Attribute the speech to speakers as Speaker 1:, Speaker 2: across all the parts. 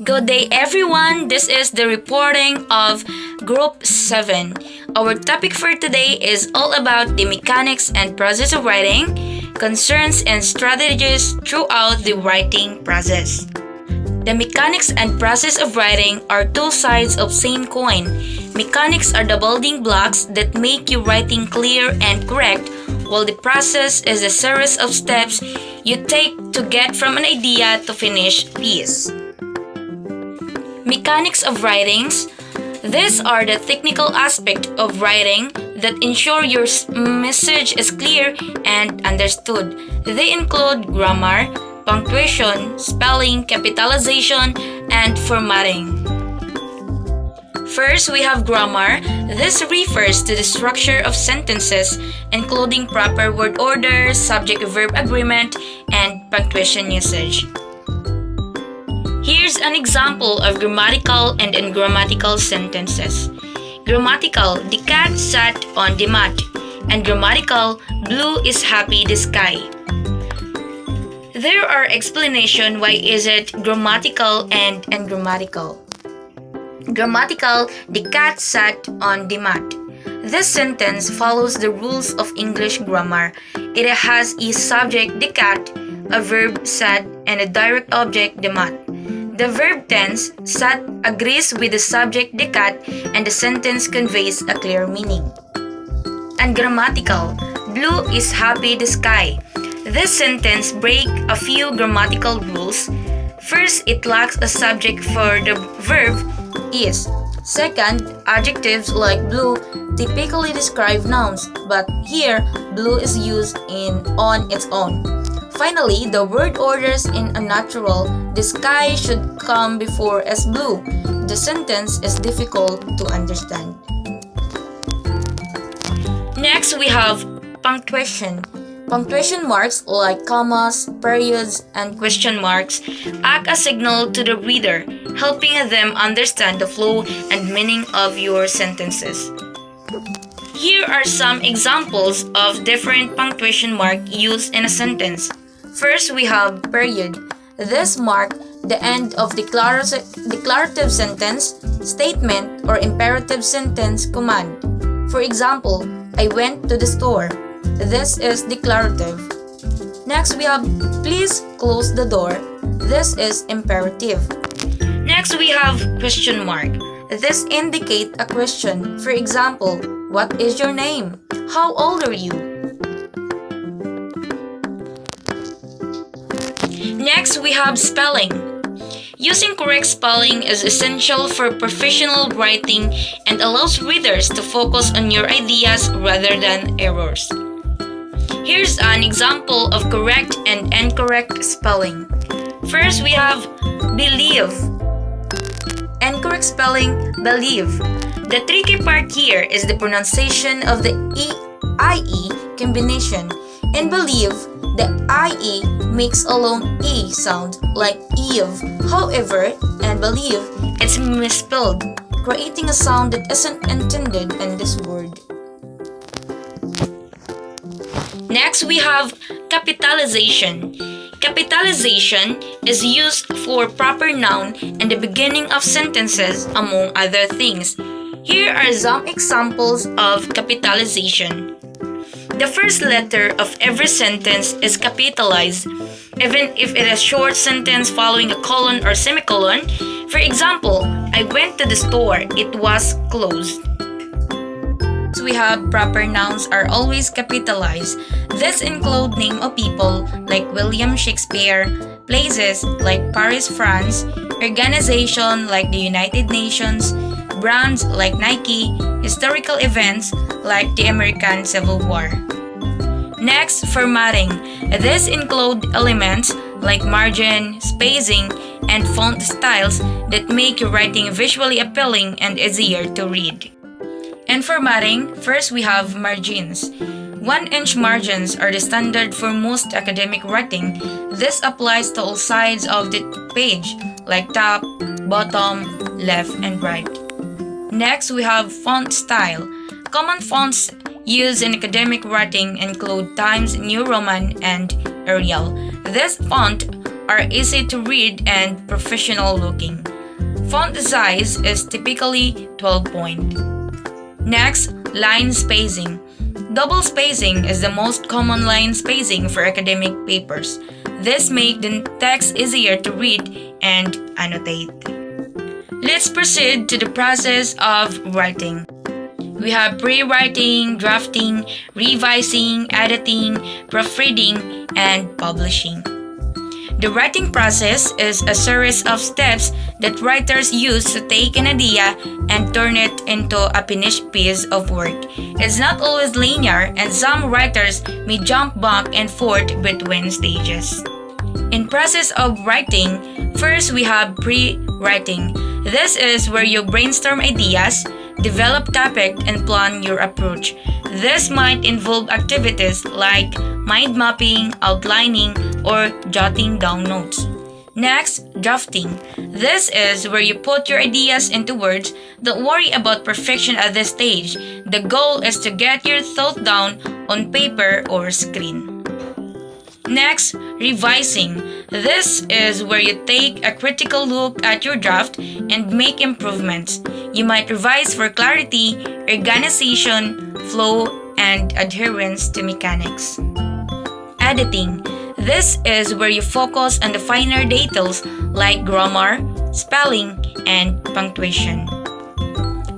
Speaker 1: Good day everyone, this is the reporting of Group 7. Our topic for today is all about the mechanics and process of writing, concerns and strategies throughout the writing process. The mechanics and process of writing are two sides of same coin. Mechanics are the building blocks that make your writing clear and correct, while the process is a series of steps you take to get from an idea to finished piece. Mechanics of writings. These are the technical aspects of writing that ensure your message is clear and understood. They include grammar, punctuation, spelling, capitalization, and formatting. First, we have grammar. This refers to the structure of sentences, including proper word order, subject-verb agreement, and punctuation usage. Here's an example of grammatical and ungrammatical sentences. Grammatical, the cat sat on the mat. And grammatical, blue is happy the sky. There are explanations why is it grammatical and ungrammatical. Grammatical, the cat sat on the mat. This sentence follows the rules of English grammar. It has a subject, the cat, a verb, sat, and a direct object, the mat. The verb tense, sat, agrees with the subject, the cat, and the sentence conveys a clear meaning. Ungrammatical, blue is happy the sky. This sentence breaks a few grammatical rules. First, it lacks a subject for the verb is. Second, adjectives like blue typically describe nouns, but here, blue is used on its own. Finally, the word orders in unnatural, the sky should come before as blue. The sentence is difficult to understand. Next, we have punctuation. Punctuation marks like commas, periods, and question marks act as signal to the reader, helping them understand the flow and meaning of your sentences. Here are some examples of different punctuation marks used in a sentence. First, we have period. This marks the end of declarative sentence, statement, or imperative sentence command. For example, I went to the store. This is declarative. Next, we have please close the door. This is imperative. Next, we have question mark. This indicates a question. For example, what is your name? How old are you? Next, we have spelling. Using correct spelling is essential for professional writing and allows readers to focus on your ideas rather than errors. Here's an example of correct and incorrect spelling. First, we have believe. Incorrect spelling, believe. The tricky part here is the pronunciation of the IE combination. In believe, the IE makes a long E sound like Eve. However, in believe, it's misspelled, creating a sound that isn't intended in this word. Next, we have capitalization. Capitalization is used for proper noun in the beginning of sentences, among other things. Here are some examples of capitalization. The first letter of every sentence is capitalized, even if it is a short sentence following a colon or semicolon. For example, I went to the store, it was closed. We have proper nouns are always capitalized. This include name of people like William Shakespeare, places like Paris, France, organization like the United Nations, brands like Nike, historical events like the American Civil War. Next, formatting. This include elements like margin, spacing, and font styles that make your writing visually appealing and easier to read. In formatting, first we have margins. 1-inch margins are the standard for most academic writing. This applies to all sides of the page, like top, bottom, left, and right. Next, we have font style. Common fonts used in academic writing include Times New Roman and Arial. This font are easy to read and professional looking. Font size is typically 12 point. Next, line spacing. Double spacing is the most common line spacing for academic papers. This makes the text easier to read and annotate. Let's proceed to the process of writing. We have pre-writing, drafting, revising, editing, proofreading, and publishing. The writing process is a series of steps that writers use to take an idea and turn it into a finished piece of work. It's not always linear, and some writers may jump back and forth between stages. In process of writing, first we have pre-writing. This is where you brainstorm ideas, develop topic, and plan your approach. This might involve activities like mind mapping, outlining, or jotting down notes. Next, drafting. This is where you put your ideas into words. Don't worry about perfection at this stage. The goal is to get your thoughts down on paper or screen. Next, revising. This is where you take a critical look at your draft and make improvements. You might revise for clarity, organization, flow, and adherence to mechanics. Editing. This is where you focus on the finer details like grammar, spelling, and punctuation.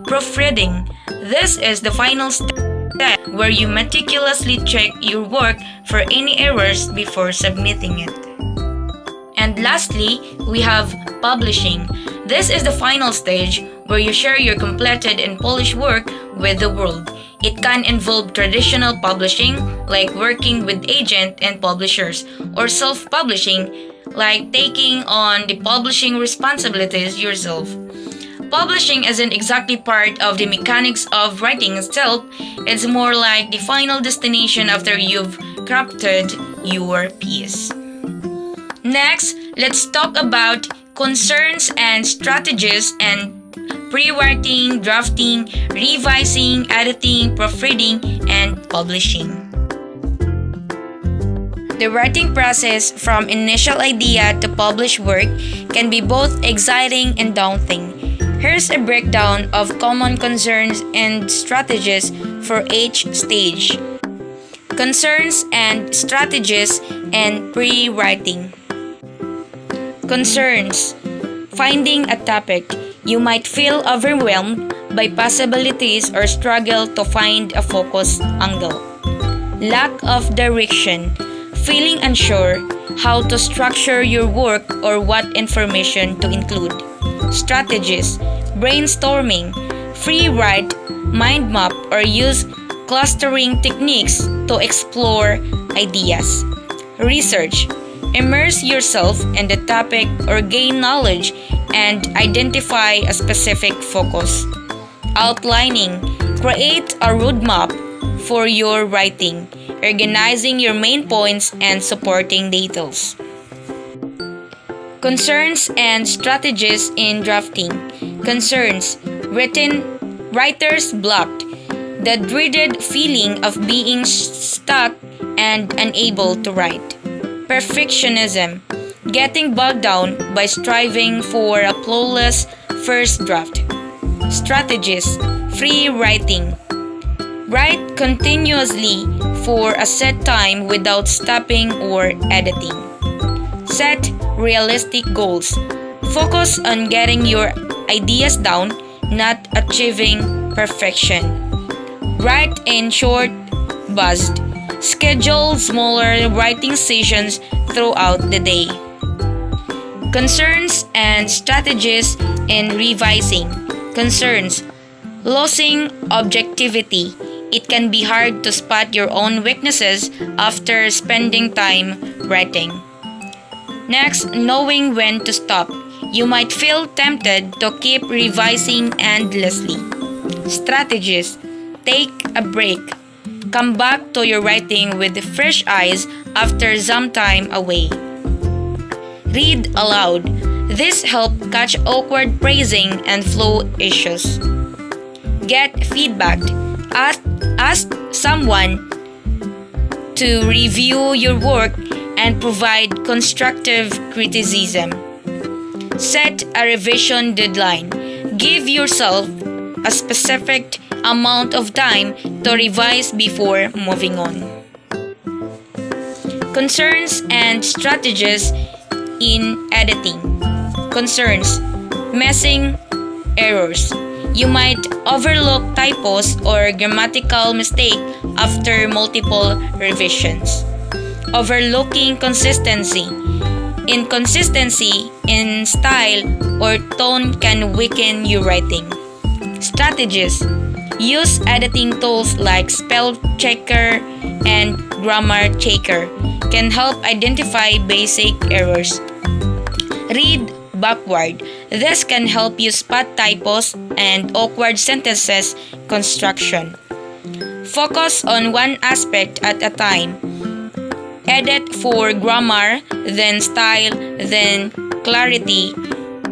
Speaker 1: Proofreading. This is the final step where you meticulously check your work for any errors before submitting it. And lastly, we have publishing. This is the final stage where you share your completed and polished work with the world. It can involve traditional publishing, like working with agents and publishers, or self-publishing, like taking on the publishing responsibilities yourself. Publishing isn't exactly part of the mechanics of writing itself, it's more like the final destination after you've crafted your piece. Next, let's talk about concerns and strategies and pre-writing, drafting, revising, editing, proofreading, and publishing. The writing process from initial idea to published work can be both exciting and daunting. Here's a breakdown of common concerns and strategies for each stage. Concerns and strategies and pre-writing. Concerns. Finding a topic. You might feel overwhelmed by possibilities or struggle to find a focused angle. Lack of direction. Feeling unsure how to structure your work or what information to include. Strategies. Brainstorming. Free write, mind map, or use clustering techniques to explore ideas. Research. Immerse yourself in the topic or gain knowledge and identify a specific focus. Outlining. Create a roadmap for your writing, organizing your main points and supporting details. Concerns and strategies in drafting. Concerns. Writer's block. The dreaded feeling of being stuck and unable to write. Perfectionism. Getting bogged down by striving for a flawless first draft. Strategies. Free writing. Write continuously for a set time without stopping or editing. Set realistic goals. Focus on getting your ideas down, not achieving perfection. Write in short bursts. Schedule smaller writing sessions throughout the day. Concerns and strategies in revising. Concerns. Losing objectivity. It can be hard to spot your own weaknesses after spending time writing. Next, knowing when to stop. You might feel tempted to keep revising endlessly. Strategies. Take a break. Come back to your writing with fresh eyes after some time away. Read aloud. This helps catch awkward phrasing and flow issues. Get feedback. Ask someone to review your work and provide constructive criticism. Set a revision deadline. Give yourself a specific amount of time to revise before moving on. Concerns and strategies in editing. Concerns: missing errors. You might overlook typos or grammatical mistake after multiple revisions. Overlooking consistency. Inconsistency in style or tone can weaken your writing. Strategies: use editing tools like spell checker and grammar checker can help identify basic errors. Read backward. This can help you spot typos and awkward sentences construction. Focus on one aspect at a time. Edit for grammar, then style, then clarity,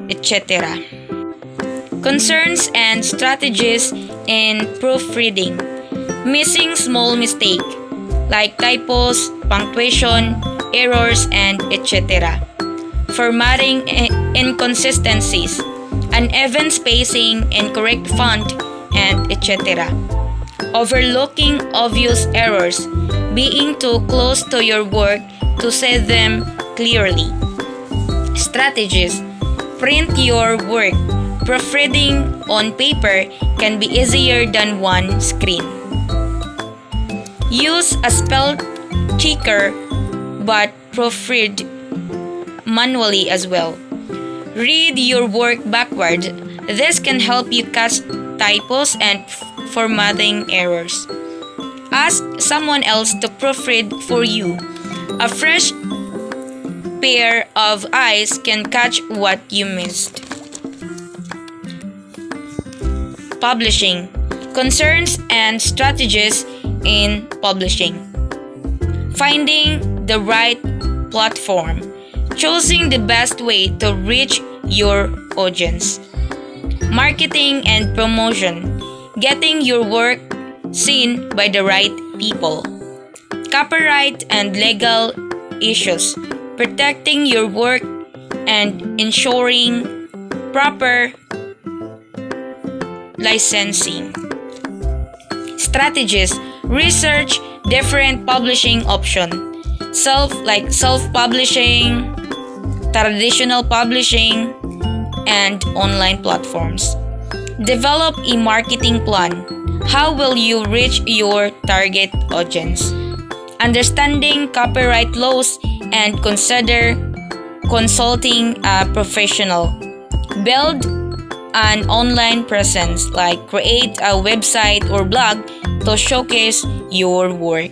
Speaker 1: etc. Concerns and strategies in proofreading. Missing small mistake like typos, punctuation, errors, and etc. Formatting inconsistencies, uneven spacing, incorrect font, and etc. Overlooking obvious errors, being too close to your work to see them clearly. Strategies: print your work. Proofreading on paper can be easier than one screen. Use a spell checker but proofread manually as well. Read your work backward. This can help you catch typos and formatting errors. Ask someone else to proofread for you. A fresh pair of eyes can catch what you missed. Publishing. Concerns and strategies in publishing. Finding the right platform. Choosing the best way to reach your audience. Marketing and promotion. Getting your work seen by the right people. Copyright and legal issues. Protecting your work and ensuring proper licensing. Strategies: research different publishing options. Self-publishing, traditional publishing, and online platforms. Develop a marketing plan. How will you reach your target audience? Understanding copyright laws and consider consulting a professional. Build an online presence, like create a website or blog to showcase your work.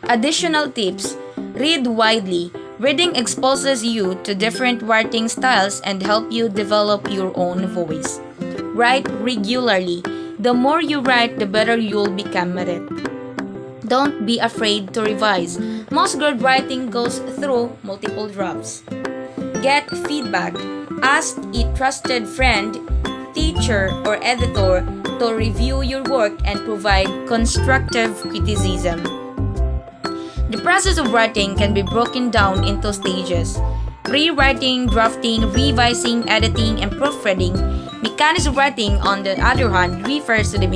Speaker 1: Additional tips: read widely. Reading exposes you to different writing styles and help you develop your own voice. Write regularly. The more you write, the better you'll become at it. Don't be afraid to revise. Most good writing goes through multiple drafts. Get feedback. Ask a trusted friend, teacher, or editor to review your work and provide constructive criticism. The process of writing can be broken down into stages: pre-writing, drafting, revising, editing, and proofreading. Mechanics of writing, on the other hand, refers to the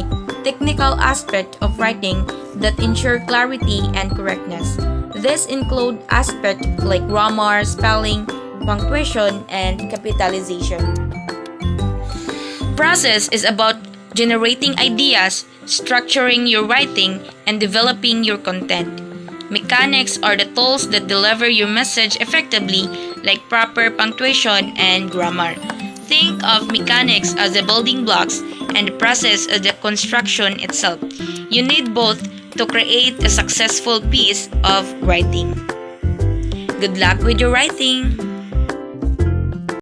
Speaker 1: technical aspect of writing that ensure clarity and correctness. This include aspects like grammar, spelling, punctuation, and capitalization. Process is about generating ideas, structuring your writing, and developing your content. Mechanics are the tools that deliver your message effectively, like proper punctuation and grammar. Think of mechanics as the building blocks and the process as the construction itself. You need both to create a successful piece of writing. Good luck with your writing!